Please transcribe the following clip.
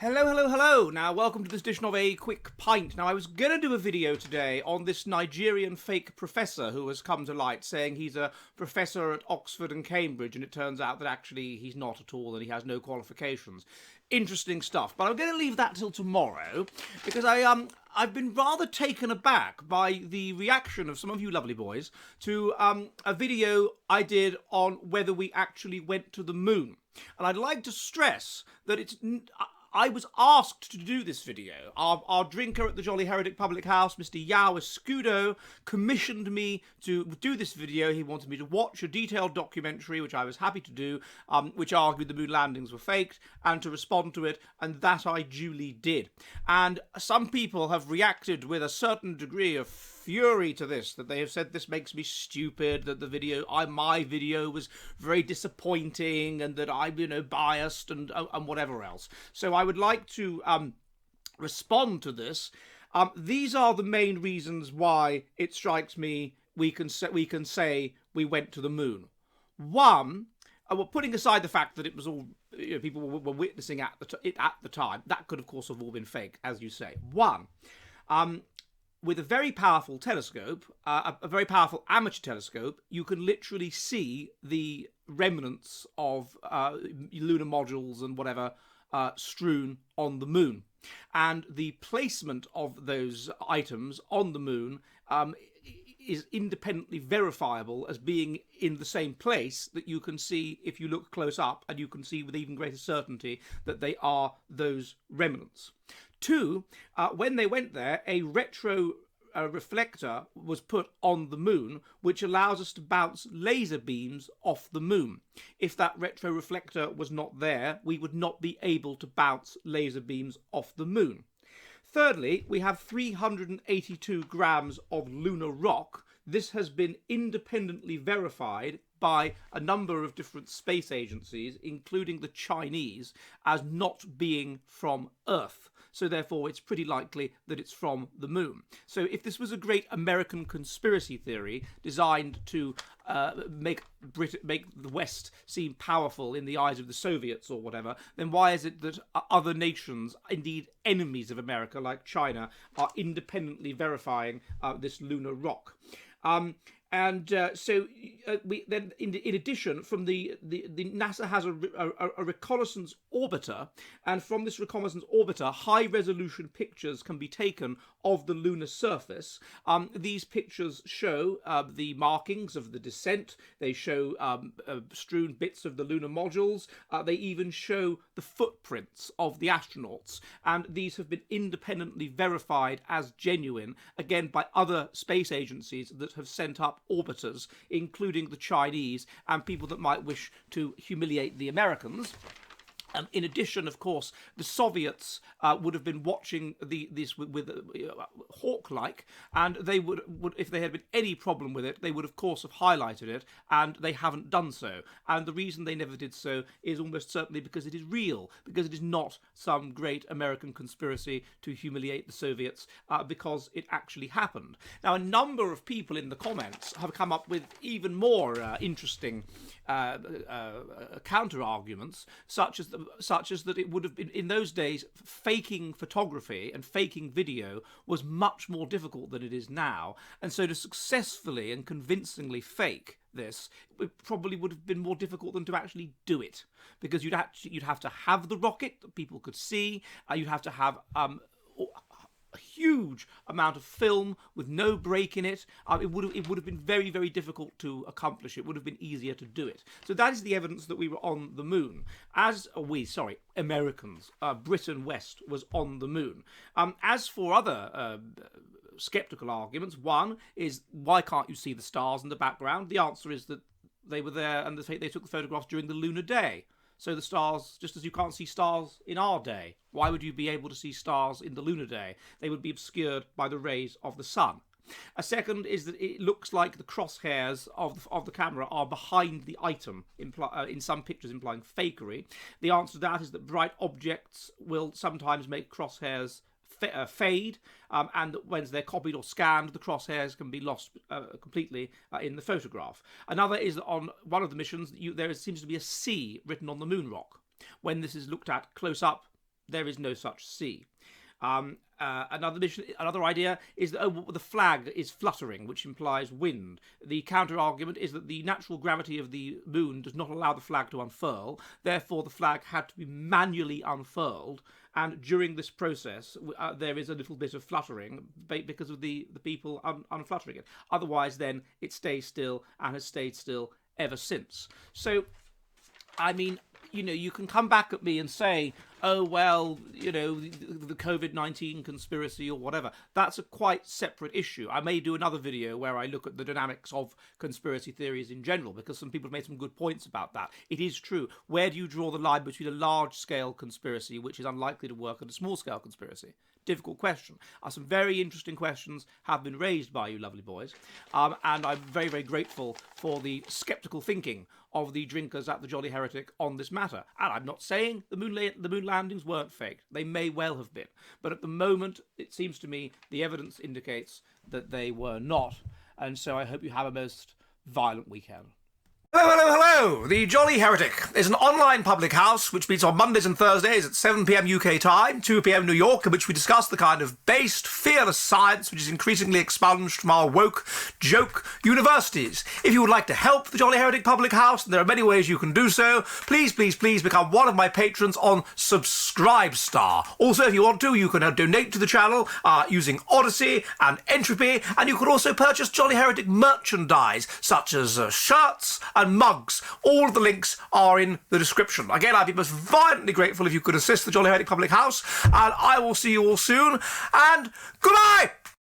Hello, hello, hello. Now, welcome to this edition of A Quick Pint. Now, I was going to do a video today on this Nigerian fake professor who has come to light saying he's a professor at Oxford and Cambridge, and it turns out that actually he's not at all and he has no qualifications. Interesting stuff. But I'm going to leave that till tomorrow because I've been rather taken aback by the reaction of some of you lovely boys to a video I did on whether we actually went to the moon. And I'd like to stress that I was asked to do this video. Our drinker at the Jolly Heretic Public House, Mr. Yao Escudo, commissioned me to do this video. He wanted me to watch a detailed documentary, which I was happy to do, which argued the moon landings were faked, and to respond to it, and that I duly did. And some people have reacted with a certain degree of fury to this, that they have said this makes me stupid, that my video was very disappointing, and that I'm, biased and whatever else. So I would like to respond to this. These are the main reasons why it strikes me we can say we went to the moon. One, well, putting aside the fact that it was all people were witnessing at the time, that could of course have all been fake, as you say. One, with a very powerful telescope, a very powerful amateur telescope, you can literally see the remnants of lunar modules and whatever strewn on the moon. And the placement of those items on the moon is independently verifiable as being in the same place that you can see if you look close up, and you can see with even greater certainty that they are those remnants. Two, when they went there, a retro reflector was put on the moon, which allows us to bounce laser beams off the moon. If that retro reflector was not there, we would not be able to bounce laser beams off the moon. Thirdly, we have 382 grams of lunar rock. This has been independently verified by a number of different space agencies, including the Chinese, as not being from Earth. So therefore, it's pretty likely that it's from the moon. So if this was a great American conspiracy theory designed to make the West seem powerful in the eyes of the Soviets or whatever, then why is it that other nations, indeed enemies of America like China, are independently verifying this lunar rock? So we then, in addition, from the NASA has a reconnaissance orbiter, and from this reconnaissance orbiter, high-resolution pictures can be taken of the lunar surface. These pictures show the markings of the descent. They show strewn bits of the lunar modules. They even show the footprints of the astronauts, and these have been independently verified as genuine, again by other space agencies that have sent up orbiters, including the Chinese and people that might wish to humiliate the Americans. In addition, of course, the Soviets would have been watching this with hawk-like, and they would, if they had been any problem with it, they would of course have highlighted it, and they haven't done so. And the reason they never did so is almost certainly because it is real, because it is not some great American conspiracy to humiliate the Soviets, because it actually happened. Now, a number of people in the comments have come up with even more interesting counter-arguments, such as that it would have been, in those days, faking photography and faking video was much more difficult than it is now, and so to successfully and convincingly fake this, it probably would have been more difficult than to actually do it, because you'd have to have the rocket that people could see, you'd have to have a huge amount of film with no break in it. It would have been very, very difficult to accomplish. It would have been easier to do it. So that is the evidence that we were on the moon. Americans, Britain West was on the moon. As for other skeptical arguments, one is, why can't you see the stars in the background? The answer is that they were there and they took the photographs during the lunar day. So the stars, just as you can't see stars in our day, why would you be able to see stars in the lunar day? They would be obscured by the rays of the sun. A second is that it looks like the crosshairs of the camera are behind the item, in some pictures implying fakery. The answer to that is that bright objects will sometimes make crosshairs fade, and that when they're copied or scanned, the crosshairs can be lost completely in the photograph. Another is that on one of the missions, there seems to be a C written on the moon rock. When this is looked at close up, There is no such sea. Another idea is that the flag is fluttering, which implies wind. The counter-argument is that the natural gravity of the moon does not allow the flag to unfurl. Therefore, the flag had to be manually unfurled. And during this process, there is a little bit of fluttering because of the people unfluttering it. Otherwise, then, it stays still and has stayed still ever since. So, I mean, you can come back at me and say, oh, well, the COVID-19 conspiracy or whatever. That's a quite separate issue. I may do another video where I look at the dynamics of conspiracy theories in general, because some people have made some good points about that. It is true. Where do you draw the line between a large-scale conspiracy, which is unlikely to work, and a small-scale conspiracy? Difficult question. Some very interesting questions have been raised by you lovely boys, and I'm very, very grateful for the sceptical thinking of the drinkers at the Jolly Heretic on this matter. And I'm not saying the moon landings weren't faked. They may well have been. But at the moment, it seems to me the evidence indicates that they were not. And so I hope you have a most violent weekend. Hello, hello, hello! The Jolly Heretic is an online public house which meets on Mondays and Thursdays at 7 p.m. UK time, 2 p.m. New York, in which we discuss the kind of based, fearless science which is increasingly expunged from our woke, joke universities. If you would like to help the Jolly Heretic public house, and there are many ways you can do so, please, please, please become one of my patrons on Subscribestar. Also, if you want to, you can donate to the channel using Odysee and Entropy, and you can also purchase Jolly Heretic merchandise, such as shirts and mugs. All of the links are in the description. Again, I'd be most violently grateful if you could assist the Jolly Heretic Public House, and I will see you all soon, and goodbye!